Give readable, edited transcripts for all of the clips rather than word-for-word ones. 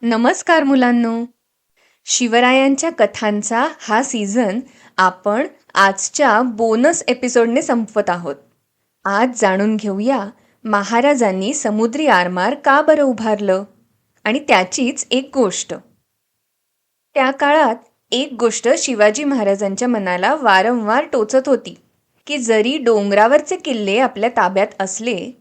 नमस्कार मुलांनो. शिवरायांच्या कथांचा हा सीझन आपण आजच्या बोनस एपिसोडने संपवत आहोत. आज जाणून घेऊया महाराजांनी समुद्री आरमार का बरं उभारलं आणि त्याचीच एक गोष्ट. त्या काळात एक गोष्ट शिवाजी महाराजांच्या मनाला वारंवार टोचत होती की जरी डोंगरावरचे किल्ले आपल्या ताब्यात असले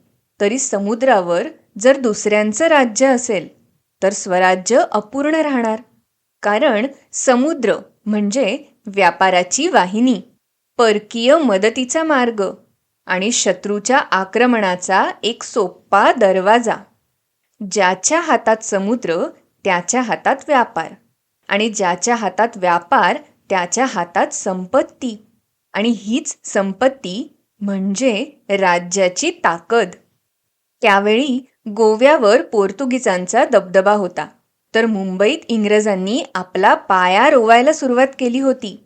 तरी समुद्रावर जर दुसऱ्यांचं राज्य असेल तर स्वराज्य अपूर्ण राहणार. कारण समुद्र म्हणजे व्यापाराची वाहिनी, परकीय मदतीचा मार्ग आणि शत्रूच्या आक्रमणाचा एक सोपा दरवाजा. ज्याच्या हातात समुद्र त्याच्या हातात व्यापार, आणि ज्याच्या हातात व्यापार त्याच्या हातात संपत्ती, आणि हीच संपत्ती म्हणजे राज्याची ताकद. त्यावेळी गोव्यावर पोर्तुगीजांचा दबदबा होता, तर मुंबईत इंग्रजांनी आपला पाया रोवायला सुरुवात केली होती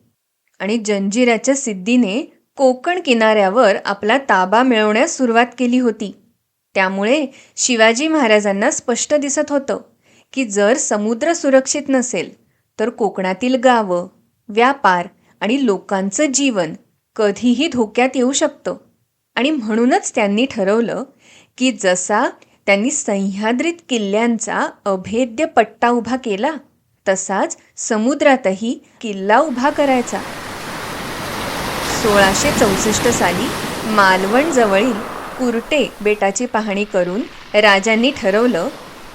आणि जंजिऱ्याच्या सिद्धीने कोकण किनाऱ्यावर आपला ताबा मिळवण्यास सुरुवात केली होती. त्यामुळे शिवाजी महाराजांना स्पष्ट दिसत होतं की जर समुद्र सुरक्षित नसेल तर कोकणातील गावं, व्यापार आणि लोकांचं जीवन कधीही धोक्यात येऊ शकतं. आणि म्हणूनच त्यांनी ठरवलं की जसा त्यांनी सह्याद्रीत किल्ल्यांचा अभेद्य पट्टा उभा केला तसाच समुद्रातही किल्ला उभा करायचा. 1664 साली मालवण जवळील कुर्टे बेटाची पाहणी करून राजांनी ठरवलं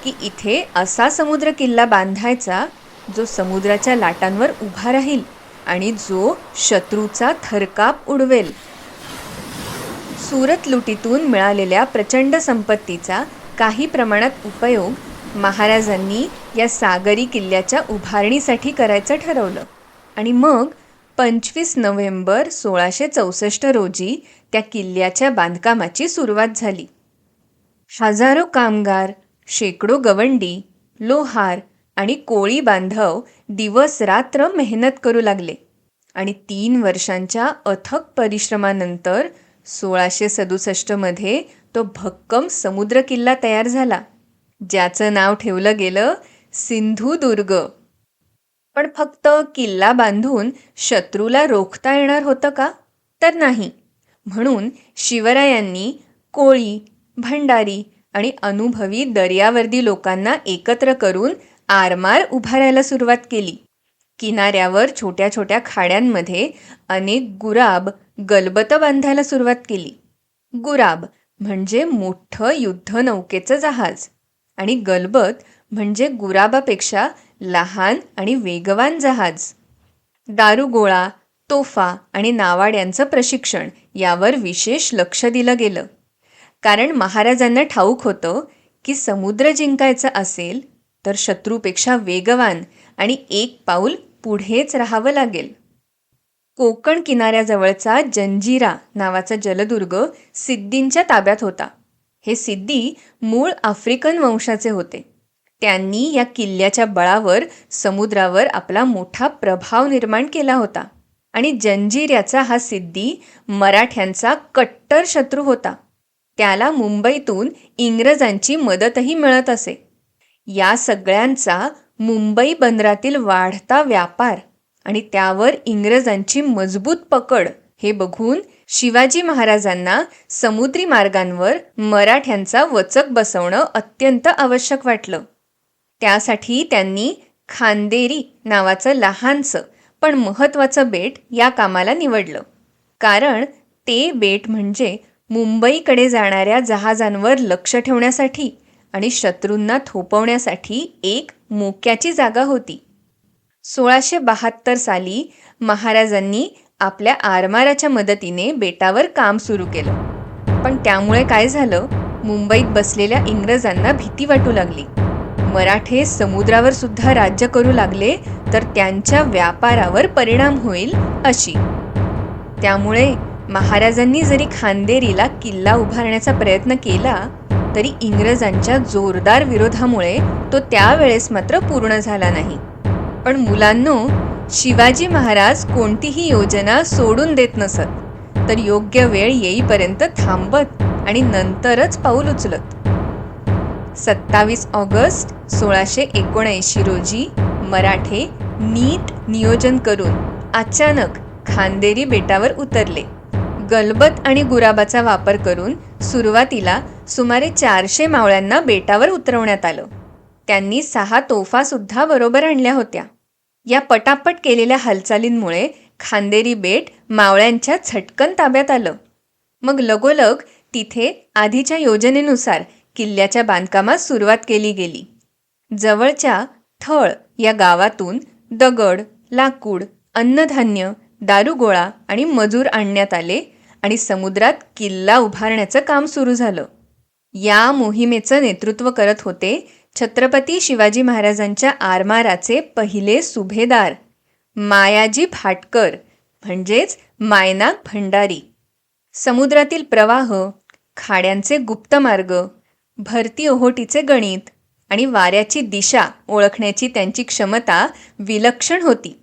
की इथे असा समुद्र किल्ला बांधायचा जो समुद्राच्या लाटांवर उभा राहील आणि जो शत्रूचा थरकाप उडवेल. सुरत लुटीतून मिळालेल्या प्रचंड संपत्तीचा काही प्रमाणात उपयोग महाराजांनी या सागरी किल्ल्याच्या उभारणीसाठी करायचं ठरवलं आणि मग 25 नोव्हेंबर 1664 रोजी त्या किल्ल्याच्या बांधकामाची सुरुवात झाली. हजारो कामगार, शेकडो गवंडी, लोहार आणि कोळी बांधव दिवस रात्र मेहनत करू लागले आणि 3 वर्षांच्या अथक परिश्रमानंतर 1667 मध्ये तो भक्कम समुद्र किल्ला तयार झाला, ज्याचं नाव ठेवलं गेलं सिंधुदुर्ग. पण फक्त किल्ला बांधून शत्रूला रोखता येणार होतं का? तर नाही. म्हणून शिवरायांनी कोळी, भंडारी आणि अनुभवी दर्यावर्दी लोकांना एकत्र करून आरमार उभारायला सुरुवात केली. किनाऱ्यावर छोट्या छोट्या खाड्यांमध्ये अनेक गुराब, गलबतं बांधायला सुरुवात केली. गुराब म्हणजे मोठं युद्धनौकेचं जहाज आणि गलबत म्हणजे गुराबापेक्षा लहान आणि वेगवान जहाज. दारुगोळा, तोफा आणि नावाड्यांचं प्रशिक्षण यावर विशेष लक्ष दिलं गेलं. कारण महाराजांना ठाऊक होतं की समुद्र जिंकायचं असेल तर शत्रूपेक्षा वेगवान आणि एक पाऊल पुढेच राहावं लागेल. कोकण किनाऱ्याजवळचा जंजिरा नावाचा जलदुर्ग सिद्धींच्या ताब्यात होता. हे सिद्धी मूळ आफ्रिकन वंशाचे होते. त्यांनी या किल्ल्याच्या बळावर समुद्रावर आपला मोठा प्रभाव निर्माण केला होता आणि जंजिऱ्याचा हा सिद्धी मराठ्यांचा कट्टर शत्रू होता. त्याला मुंबईतून इंग्रजांची मदतही मिळत असे. या सगळ्यांचा मुंबई बंदरातील वाढता व्यापार आणि त्यावर इंग्रजांची मजबूत पकड हे बघून शिवाजी महाराजांना समुद्री मार्गांवर मराठ्यांचा वचक बसवणं अत्यंत आवश्यक वाटलं. त्यासाठी त्यांनी खांदेरी नावाचं लहानसं पण महत्त्वाचं बेट या कामाला निवडलं. कारण ते बेट म्हणजे मुंबईकडे जाणाऱ्या जहाजांवर लक्ष ठेवण्यासाठी आणि शत्रूंना थोपवण्यासाठी एक मोक्याची जागा होती. 1672 साली महाराजांनी आपल्या आरमाराच्या मदतीने बेटावर काम सुरू केलं. पण त्यामुळे काय झालं, मुंबईत बसलेल्या इंग्रजांना भीती वाटू लागली. मराठे समुद्रावर सुद्धा राज्य करू लागले तर त्यांच्या व्यापारावर परिणाम होईल अशी. त्यामुळे महाराजांनी जरी खांदेरीला किल्ला उभारण्याचा प्रयत्न केला तरी इंग्रजांच्या जोरदार विरोधामुळे तो त्यावेळेस मात्र पूर्ण झाला नाही. पण मुलांनो, शिवाजी महाराज कोणतीही योजना सोडून देत नसत, तर योग्य वेळ येईपर्यंत थांबत आणि नंतरच पाऊल उचलत. 27 ऑगस्ट 1679 रोजी मराठे नीट नियोजन करून अचानक खांदेरी बेटावर उतरले. गलबत आणि गुराबाचा वापर करून सुरुवातीला सुमारे 400 मावळ्यांना बेटावर उतरवण्यात आलं. त्यांनी 6 तोफा सुद्धा बरोबर आणल्या होत्या. या पटापट केलेल्या हालचालींमुळे खांदेरी बेट मावळ्यांच्या झटकन ताब्यात आलं. मग लगोलग तिथे आधीच्या योजनेनुसार किल्ल्याच्या बांधकामास सुरुवात केली गेली. जवळच्या थळ या गावातून दगड, लाकूड, अन्नधान्य, दारुगोळा आणि मजूर आणण्यात आले आणि समुद्रात किल्ला उभारण्याचं काम सुरू झालं. या मोहिमेचं नेतृत्व करत होते छत्रपती शिवाजी महाराजांच्या आरमाराचे पहिले सुभेदार मायाजी भाटकर म्हणजेच मायनाक भंडारी. समुद्रातील प्रवाह, खाड्यांचे गुप्त मार्ग, भरती ओहोटीचे गणित आणि वाऱ्याची दिशा ओळखण्याची त्यांची क्षमता विलक्षण होती.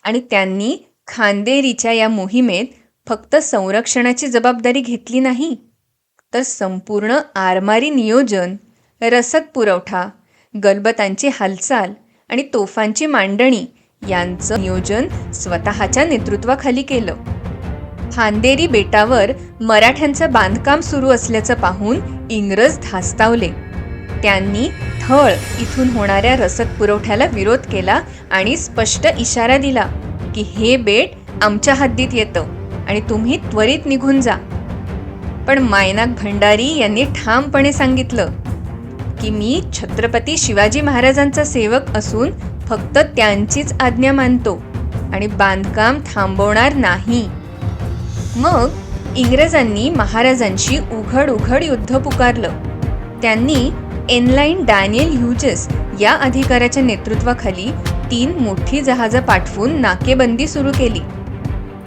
आणि त्यांनी खांदेरीच्या या मोहिमेत फक्त संरक्षणाची जबाबदारी घेतली नाही, तर संपूर्ण आरमारी नियोजन, रसद पुरवठा, गलबतांची हालचाल आणि तोफांची मांडणी यांचं नियोजन स्वतःच्या नेतृत्वाखाली केलं. खांदेरी बेटावर मराठ्यांचं बांधकाम सुरू असल्याचं पाहून इंग्रज धास्तावले. त्यांनी थळ इथून होणाऱ्या रसद पुरवठ्याला विरोध केला आणि स्पष्ट इशारा दिला की हे बेट आमच्या हद्दीत येतं आणि तुम्ही त्वरित निघून जा. पण मायनाक भंडारी यांनी ठामपणे सांगितलं की मी छत्रपती शिवाजी महाराजांचा सेवक असून फक्त त्यांचीच आज्ञा मानतो आणि बांधकाम थांबवणार नाही. मग इंग्रजांनी महाराजांशी उघड युद्ध पुकारलं. त्यांनी एनलाईन डॅनियल ह्युजेस या अधिकाऱ्याच्या नेतृत्वाखाली 3 मोठी जहाजं पाठवून नाकेबंदी सुरू केली.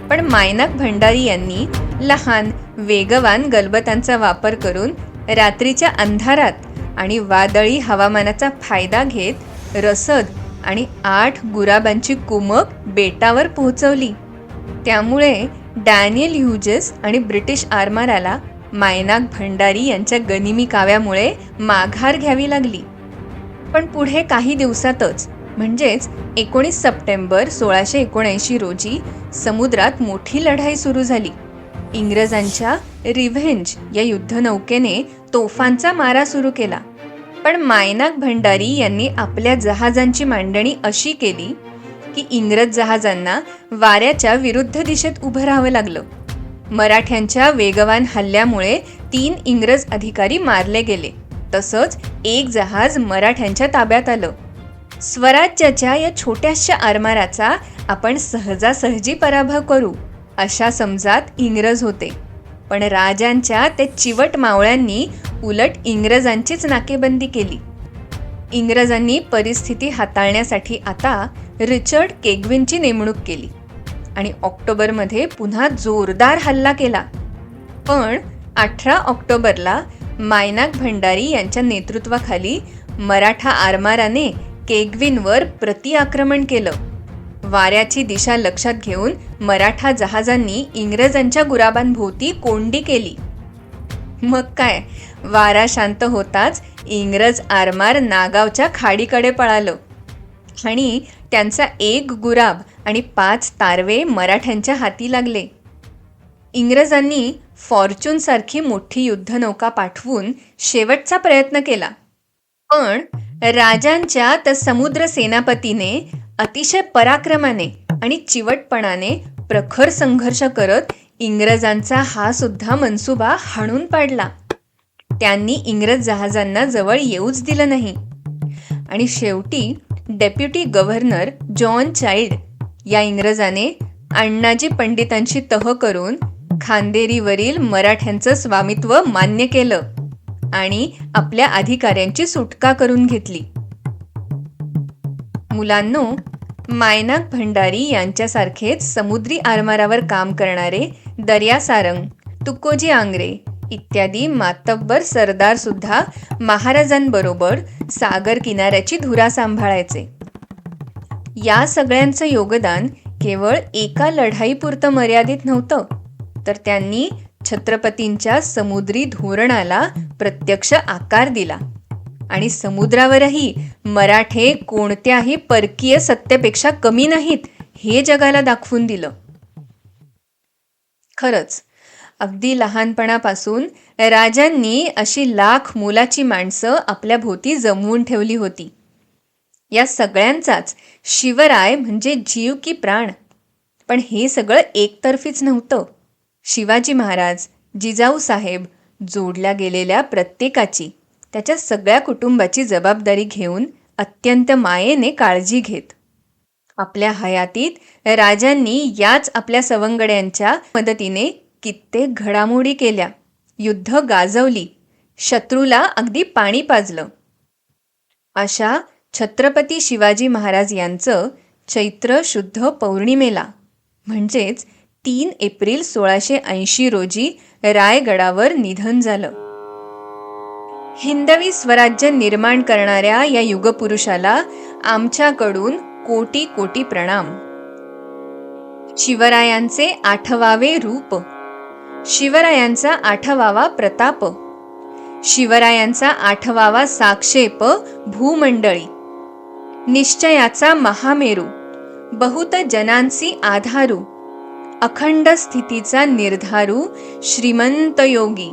पण मायनाक भंडारी यांनी लहान वेगवान गलबतांचा वापर करून रात्रीच्या अंधारात आणि वादळी हवामानाचा फायदा घेत रसद आणि 8 गुराबांची कुमक बेटावर पोहोचवली. त्यामुळे डॅनियल ह्युजेस आणि ब्रिटिश आरमाराला मायनाक भंडारी यांच्या गनिमी काव्यामुळे माघार घ्यावी लागली. पण पुढे काही दिवसातच म्हणजेच 19 सप्टेंबर 1679 रोजी समुद्रात मोठी लढाई सुरू झाली. इंग्रजांच्या रिव्हेंज या युद्धनौकेने तोफांचा मारा सुरू केला. पण मायनाक भंडारी यांनी आपल्या जहाजांची मांडणी अशी केली की इंग्रज जहाजांना वाऱ्याच्या विरुद्ध दिशेत उभं राहावं लागलं. मराठ्यांच्या वेगवान हल्ल्यामुळे 3 इंग्रज अधिकारी मारले गेले. तसंच एक जहाज मराठ्यांच्या ताब्यात आलं. स्वराज्याच्या या छोट्याशा आरमाराचा आपण सहजासहजी पराभव करू अशा समजात इंग्रज होते. पण राजांच्या त्या चिवट मावळ्यांनी उलट इंग्रजांचीच नाकेबंदी केली. इंग्रजांनी परिस्थिती हाताळण्यासाठी आता रिचर्ड केग्विनची नेमणूक केली आणि ऑक्टोबरमध्ये पुन्हा जोरदार हल्ला केला. पण 18 ऑक्टोबरला मायनाक भंडारी यांच्या नेतृत्वाखाली मराठा आरमाराने केग्विनवर प्रतिआक्रमण केलं. वाऱ्याची दिशा लक्षात घेऊन मराठा जहाजांनी इंग्रजांच्या गुराबांभोवती कोंडी केली. मग काय, वारा शांत होताच इंग्रज आरमार नागावच्या खाडीकडे पळालं आणि त्यांचा 1 गुराब आणि 5 तारवे मराठ्यांच्या हाती लागले. इंग्रजांनी फॉर्च्यूनसारखी मोठी युद्धनौका पाठवून शेवटचा प्रयत्न केला. पण राजांच्या त्या समुद्र सेनापतीने अतिशय पराक्रमाने आणि चिवटपणाने प्रखर संघर्ष करत इंग्रजांचा हा सुद्धा मनसुबा हाणून पाडला. त्यांनी इंग्रज जहाजांना जवळ येऊच दिलं नाही आणि शेवटी डेप्युटी गव्हर्नर जॉन चाइल्ड या इंग्रजाने अण्णाजी पंडितांची तह करून खांदेरीवरील मराठ्यांचं स्वामित्व मान्य केलं आणि आपल्या अधिकाऱ्यांची सुटका करून घेतली. मुलांनो, मायनाक भंडारी यांच्यासारखेच समुद्री आरमारावर काम करणारे दर्या सारंग, तुकोजी आंग्रे इत्यादी मातब्बर सरदार सुद्धा महाराजांबरोबर सागर किनाऱ्याची धुरा सांभाळायचे. या सगळ्यांचं योगदान केवळ एका लढाईपुरतं मर्यादित नव्हतं, तर त्यांनी छत्रपतींच्या समुद्री धोरणाला प्रत्यक्ष आकार दिला. आणि समुद्रावरही मराठे कोणत्याही परकीय सत्तेपेक्षा कमी नाहीत हे जगाला दाखवून दिलं. खरंच अगदी लहानपणापासून राजांनी अशी लाख मोलाची माणसं आपल्या भोवती जमवून ठेवली होती. या सगळ्यांचाच शिवराय म्हणजे जीव की प्राण. पण हे सगळं एकतर्फीच नव्हतं. शिवाजी महाराज, जिजाऊ साहेब जोडल्या गेलेल्या प्रत्येकाची, त्याच्या सगळ्या कुटुंबाची जबाबदारी घेऊन अत्यंत मायेने काळजी घेत आपल्या हयातीत राजांनी याच आपल्या सवंगड्यांच्या मदतीने कित्येक घडामोडी केल्या, युद्ध गाजवली, शत्रूला अगदी पाणी पाजलं. अशा छत्रपती शिवाजी महाराज यांचं चैत्र शुद्ध पौर्णिमेला म्हणजेच 3 एप्रिल 1680 रोजी रायगडावर निधन झालं. हिंदवी स्वराज्य निर्माण करणाऱ्या या युगपुरुषाला आमच्याकडून कोटी कोटी प्रणाम. शिवरायांचे 8वावे रूप, शिवरायांचा 8वावा प्रताप, शिवरायांचा 8वावा साक्षेप भूमंडळी, निश्चयाचा महामेरू, बहुत जनांसी आधारू, अखंड स्थितीचा निर्धारू, श्रीमंत योगी,